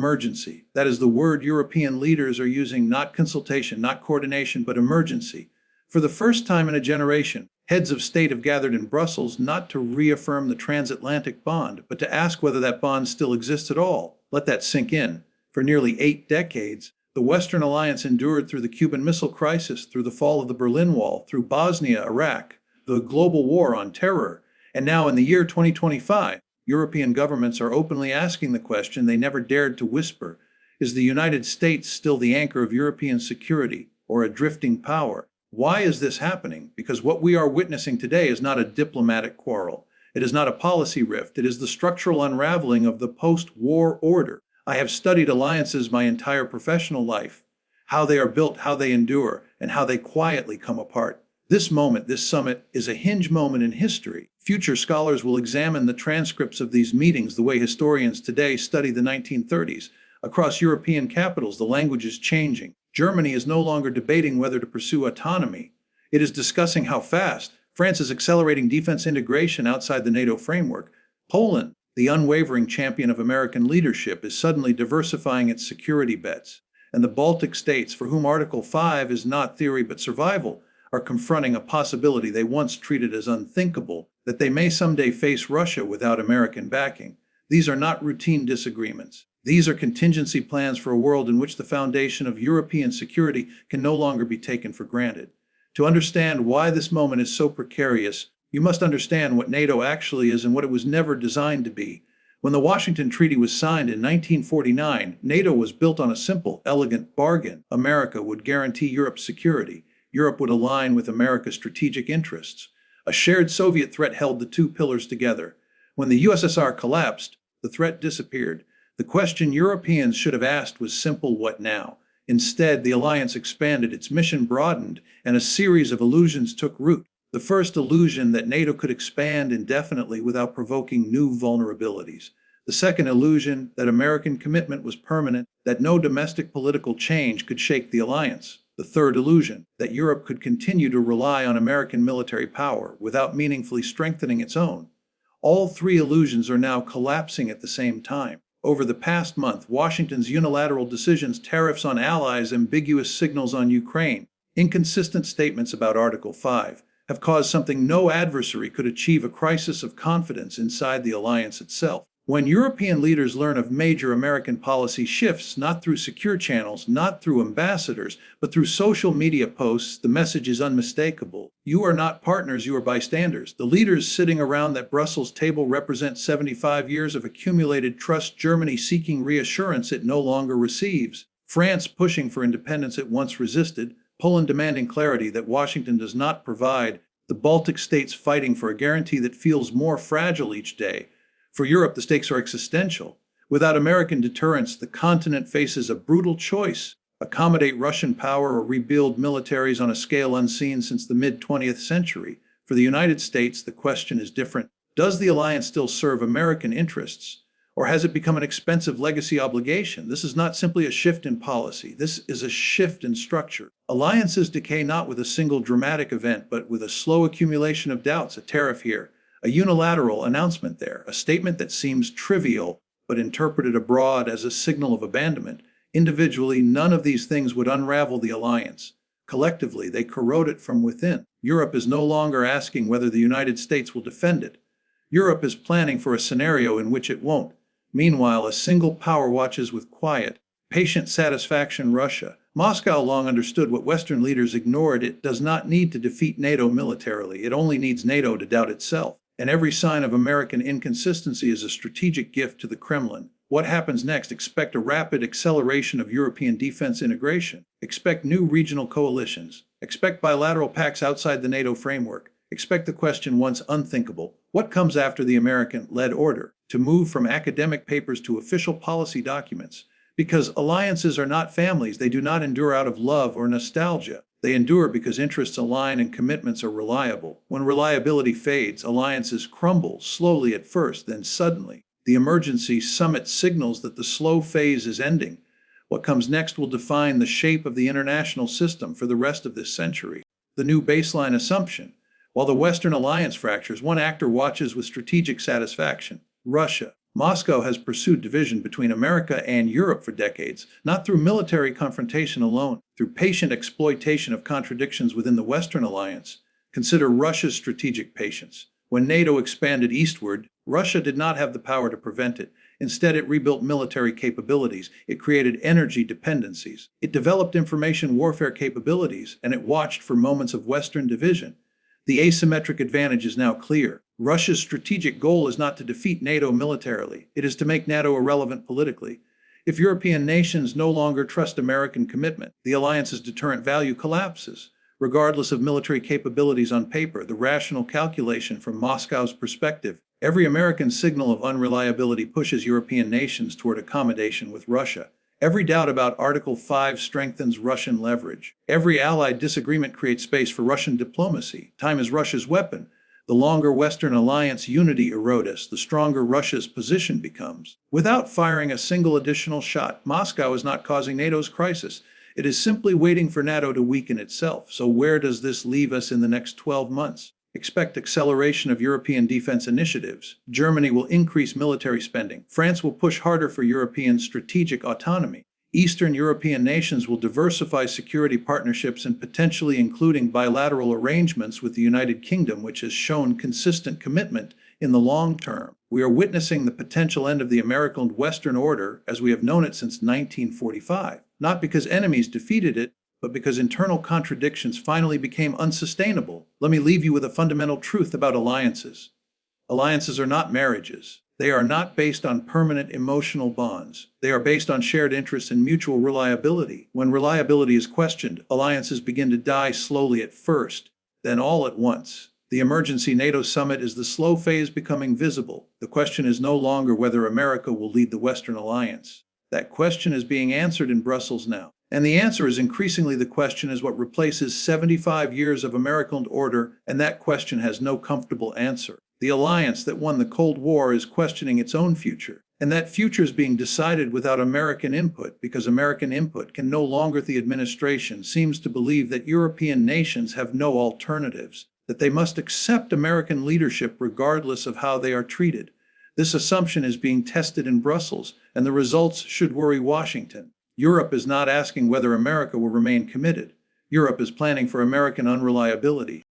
emergency. That is the word European leaders are using, not consultation, not coordination, but emergency. For the first time in a generation, heads of state have gathered in Brussels not to reaffirm the transatlantic bond, but to ask whether that bond still exists at all. Let that sink in. For nearly 8 decades, the Western alliance endured through the Cuban Missile Crisis, through the fall of the Berlin Wall, through Bosnia, Iraq, the global war on terror, and now in the year 2025, European governments are openly asking the question they never dared to whisper: is the United States still the anchor of European security, or a drifting power? Why is this happening? Because what we are witnessing today is not a diplomatic quarrel. It is not a policy rift. It is the structural unraveling of the post-war order. I have studied alliances my entire professional life, how they are built, how they endure, and how they quietly come apart. This moment, this summit, is a hinge moment in history. Future scholars will examine the transcripts of these meetings the way historians today study the 1930s. Across European capitals, the language is changing. Germany is no longer debating whether to pursue autonomy. It is discussing how fast. France is accelerating defense integration outside the NATO framework. Poland, the unwavering champion of American leadership, is suddenly diversifying its security bets. And the Baltic states, for whom Article 5 is not theory but survival, are confronting a possibility they once treated as unthinkable, that they may someday face Russia without American backing. These are not routine disagreements. These are contingency plans for a world in which the foundation of European security can no longer be taken for granted. To understand why this moment is so precarious, you must understand what NATO actually is and what it was never designed to be. When the Washington Treaty was signed in 1949, NATO was built on a simple, elegant bargain. America would guarantee Europe's security. Europe would align with America's strategic interests. A shared Soviet threat held the two pillars together. When the USSR collapsed, the threat disappeared. The question Europeans should have asked was simple: what now? Instead, the alliance expanded, its mission broadened, and a series of illusions took root. The first illusion, that NATO could expand indefinitely without provoking new vulnerabilities. The second illusion, that American commitment was permanent, that no domestic political change could shake the alliance. The third illusion, that Europe could continue to rely on American military power without meaningfully strengthening its own. All three illusions are now collapsing at the same time. Over the past month, Washington's unilateral decisions, tariffs on allies, ambiguous signals on Ukraine, inconsistent statements about Article 5, have caused something no adversary could achieve: a crisis of confidence inside the alliance itself. When European leaders learn of major American policy shifts, not through secure channels, not through ambassadors, but through social media posts, the message is unmistakable. You are not partners, you are bystanders. The leaders sitting around that Brussels table represent 75 years of accumulated trust. Germany seeking reassurance it no longer receives. France pushing for independence it once resisted. Poland demanding clarity that Washington does not provide. The Baltic states fighting for a guarantee that feels more fragile each day. For Europe, the stakes are existential. Without American deterrence, the continent faces a brutal choice: accommodate Russian power or rebuild militaries on a scale unseen since the mid-20th century. For the United States, the question is different. Does the alliance still serve American interests, or has it become an expensive legacy obligation? This is not simply a shift in policy. This is a shift in structure. Alliances decay not with a single dramatic event, but with a slow accumulation of doubts: a tariff here, a unilateral announcement there, a statement that seems trivial but interpreted abroad as a signal of abandonment. Individually, none of these things would unravel the alliance. Collectively, they corrode it from within. Europe is no longer asking whether the United States will defend it. Europe is planning for a scenario in which it won't. Meanwhile, a single power watches with quiet, patient satisfaction: Russia. Moscow long understood what Western leaders ignored: it does not need to defeat NATO militarily. It only needs NATO to doubt itself. And every sign of American inconsistency is a strategic gift to the Kremlin. What happens next? Expect a rapid acceleration of European defense integration. Expect new regional coalitions. Expect bilateral pacts outside the NATO framework. Expect the question once unthinkable: what comes after the American-led order? To move from academic papers to official policy documents. Because alliances are not families. They do not endure out of love or nostalgia. They endure because interests align and commitments are reliable. When reliability fades, alliances crumble, slowly at first, then suddenly. The emergency summit signals that the slow phase is ending. What comes next will define the shape of the international system for the rest of this century. The new baseline assumption: while the Western alliance fractures, one actor watches with strategic satisfaction: Russia. Moscow has pursued division between America and Europe for decades, not through military confrontation alone, through patient exploitation of contradictions within the Western alliance. Consider Russia's strategic patience. When NATO expanded eastward, Russia did not have the power to prevent it. Instead, it rebuilt military capabilities. It created energy dependencies. It developed information warfare capabilities, and it watched for moments of Western division. The asymmetric advantage is now clear. Russia's strategic goal is not to defeat NATO militarily. It is to make NATO irrelevant politically. If European nations no longer trust American commitment, the alliance's deterrent value collapses. Regardless of military capabilities on paper, the rational calculation from Moscow's perspective, every American signal of unreliability pushes European nations toward accommodation with Russia. Every doubt about Article 5 strengthens Russian leverage. Every allied disagreement creates space for Russian diplomacy. Time is Russia's weapon. The longer Western alliance unity erodes, the stronger Russia's position becomes. Without firing a single additional shot, Moscow is not causing NATO's crisis. It is simply waiting for NATO to weaken itself. So where does this leave us in the next 12 months? Expect acceleration of European defense initiatives. Germany will increase military spending. France will push harder for European strategic autonomy. Eastern European nations will diversify security partnerships and potentially including bilateral arrangements with the United Kingdom, which has shown consistent commitment in the long term. We are witnessing the potential end of the American Western order as we have known it since 1945, not because enemies defeated it, but because internal contradictions finally became unsustainable. Let me leave you with a fundamental truth about alliances. Alliances are not marriages. They are not based on permanent emotional bonds. They are based on shared interests and mutual reliability. When reliability is questioned, alliances begin to die slowly at first, then all at once. The emergency NATO summit is the slow phase becoming visible. The question is no longer whether America will lead the Western alliance. That question is being answered in Brussels now. And the answer is increasingly the question is what replaces 75 years of American order, and that question has no comfortable answer. The alliance that won the Cold War is questioning its own future, and that future is being decided without American input because American input can no longer. The administration seems to believe that European nations have no alternatives, that they must accept American leadership regardless of how they are treated. This assumption is being tested in Brussels, and the results should worry Washington. Europe is not asking whether America will remain committed. Europe is planning for American unreliability.